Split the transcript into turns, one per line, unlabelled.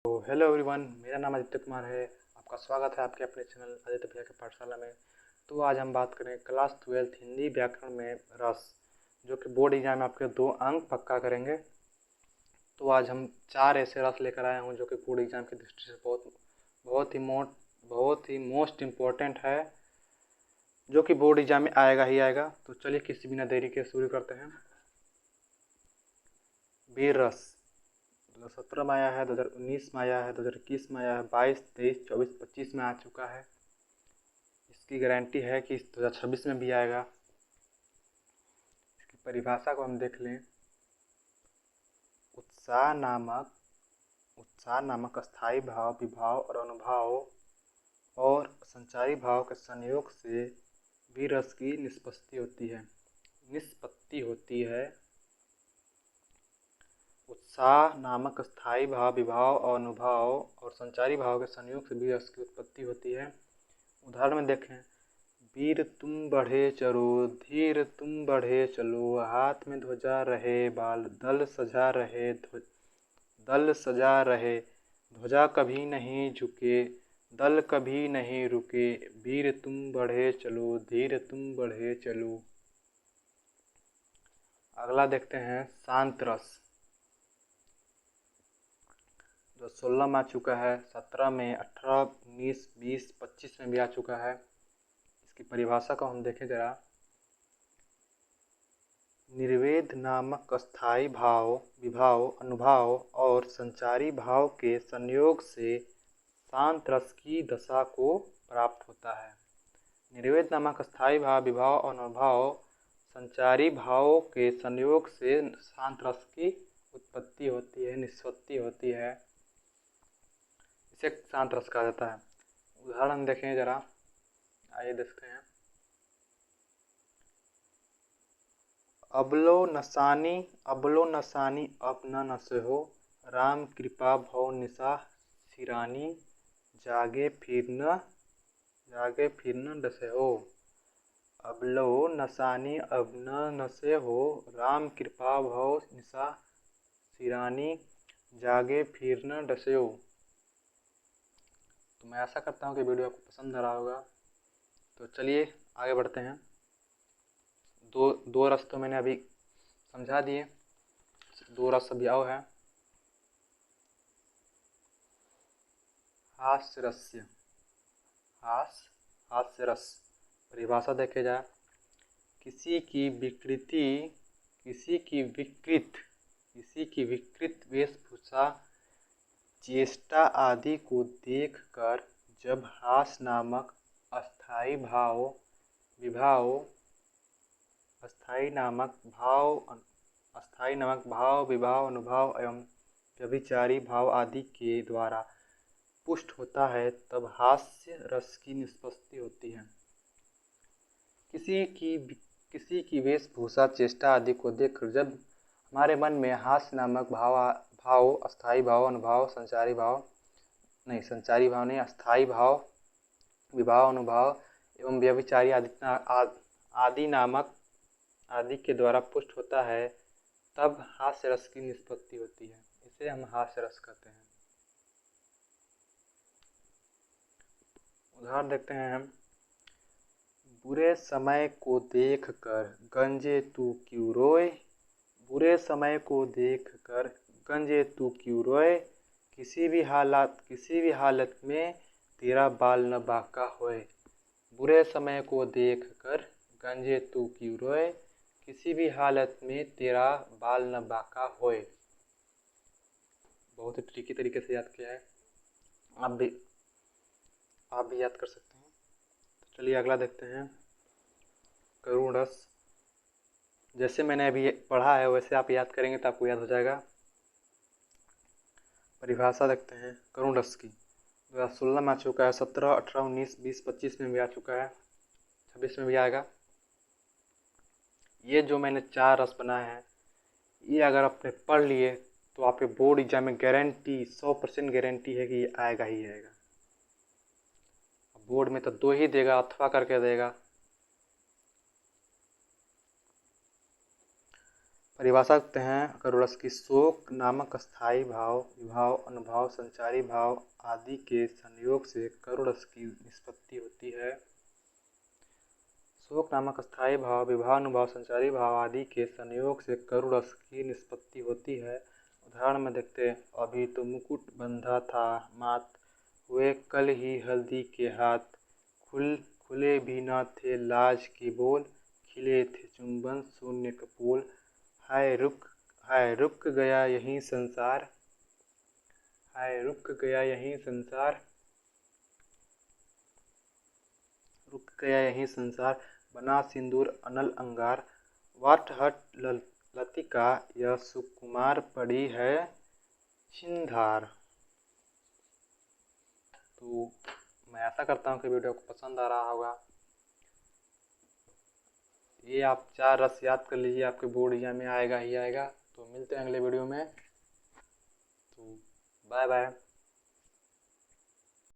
तो hello everyone, मेरा नाम आदित्य कुमार है। आपका स्वागत है आपके अपने चैनल आदित्य भैया के पाठशाला में। तो आज हम बात करें क्लास 12 हिंदी व्याकरण में रस, जो कि बोर्ड एग्जाम में आपके 2 अंक पक्का करेंगे। तो आज हम 4 ऐसे रस लेकर आए हूँ जो कि बोर्ड एग्जाम की दृष्टि से बहुत ही मोस्ट इम्पोर्टेंट है, जो कि बोर्ड एग्जाम में आएगा ही आएगा। तो चलिए किसी बिना देरी के शुरू करते हैं। वीर रस 2017 में आया है, 2019 में आया है, 2021 में आया है, 22, 23, 24, 25 में आ चुका है। इसकी गारंटी है कि 2026 में भी आएगा। इसकी परिभाषा को हम देख लें। उत्साह नामक अस्थायी भाव, विभाव और अनुभाव और संचारी भाव के संयोग से भी रस की निष्पत्ति होती है। उत्साह नामक स्थायी भाव, विभाव और अनुभाव और संचारी भाव के संयोग से भी रस की उत्पत्ति होती है। उदाहरण में देखें। वीर तुम बढ़े चलो, धीर तुम बढ़े चलो, हाथ में ध्वजा रहे बाल, दल सजा रहे, ध्वजा कभी नहीं झुके, दल कभी नहीं रुके, वीर तुम बढ़े चलो, धीर तुम बढ़े चलो। अगला देखते हैं शांत रस, जो 16 में आ चुका है, 17 में, 18, 19, 20, 25 में भी आ चुका है। इसकी परिभाषा को हम देखें जरा। निर्वेद नामक अस्थायी भाव, विभाव, अनुभाव और संचारी भाव के संयोग से शांत रस की दशा को प्राप्त होता है। निर्वेद नामक अस्थायी भाव, विभाव और अनुभाव संचारी भाव के संयोग से शांत रस की उत्पत्ति होती है, निष्पत्ति होती है। इसे शांत रस कहा जाता है। उदाहरण देखें जरा, आइए देखते हैं। अबलो नसानी अब न नसे हो, राम कृपा भव निशा सिरानी, जागे फिर न डसे हो। अबलो नसानी अब न नसे हो, राम कृपा भव निशा सिरानी, जागे फिर न डसे हो। तो मैं आशा करता हूँ कि वीडियो आपको पसंद आ रहा होगा। तो चलिए आगे बढ़ते हैं। दो रस तो मैंने अभी समझा दिए, 2 रस अभी आओ है। हास्य रस परिभाषा देखे जाए। किसी की विकृत वेशभूषा, चेष्टा आदि को देखकर जब हास्य नामक अस्थायी भाव, विभाव, अनुभाव एवं व्यभिचारी भाव आदि के द्वारा पुष्ट होता है, तब हास्य रस की निष्पत्ति होती है। किसी की वेशभूषा, चेष्टा आदि को देखकर जब हमारे मन में हास्य नामक भाव, अस्थायी भाव, अनुभाव, संचारी भाव नहीं, अस्थायी भाव, विभाव, अनुभाव एवं व्यभिचारी आदि के द्वारा पुष्ट होता है, तब हास्य रस की निष्पत्ति होती है। इसे हम हास्य रस कहते हैं। उदाहरण देखते हैं हम। बुरे समय को देखकर गंजे तू क्यों रोए, बुरे समय को देखकर गंजे तू क्यों रोए, किसी भी हालत में तेरा बाल न बांका होए। बुरे समय को देखकर गंजे तू क्यों रोए, किसी भी हालत में तेरा बाल न बांका होए। बहुत ही ट्रिकी तरीके से याद किया है, आप भी याद कर सकते हैं। तो चलिए अगला देखते हैं। करुण रस, जैसे मैंने अभी पढ़ा है वैसे आप याद करेंगे तो आपको याद हो जाएगा। परिभाषा देखते हैं करुण रस की। 2016 में आ चुका है, 17, 18, 19, 20, 25 में भी आ चुका है, 26 में भी आएगा। ये जो मैंने 4 रस बनाए हैं, ये अगर आपने पढ़ लिए तो आपके बोर्ड एग्जाम में गारंटी 100% गारंटी है कि ये आएगा ही आएगा। बोर्ड में तो 2 ही देगा, अथवा करके देगा। परिभाषा करते हैं करुरस की। शोक नामक स्थायी भाव, विभाव, अनुभाव, संचारी भाव आदि के संयोग से करुरस की निष्पत्ति होती है। शोक नामक स्थायी भाव, विभाव, अनुभाव, संचारी भाव आदि के संयोग से करुरस की निष्पत्ति होती है। उदाहरण में देखते हैं, अभी तो मुकुट बंधा था मात, हुए कल ही हल्दी के हाथ, खुले भी न थे लाज के बोल, खिले थे चुंबन शून्य कपोल, हाय रुक गया यही संसार, हाय रुक गया यही संसार, रुक गया यही संसार, बना सिंदूर अनल अंगार, वाट हट लतिका यह सुकुमार पड़ी है छिंधार। तो मैं आशा करता हूँ कि वीडियो को पसंद आ रहा होगा। ये आप 4 रस याद कर लीजिए, आपके बोर्ड एग्जाम में आएगा ही आएगा। तो मिलते हैं अगले वीडियो में। तो बाय बाय।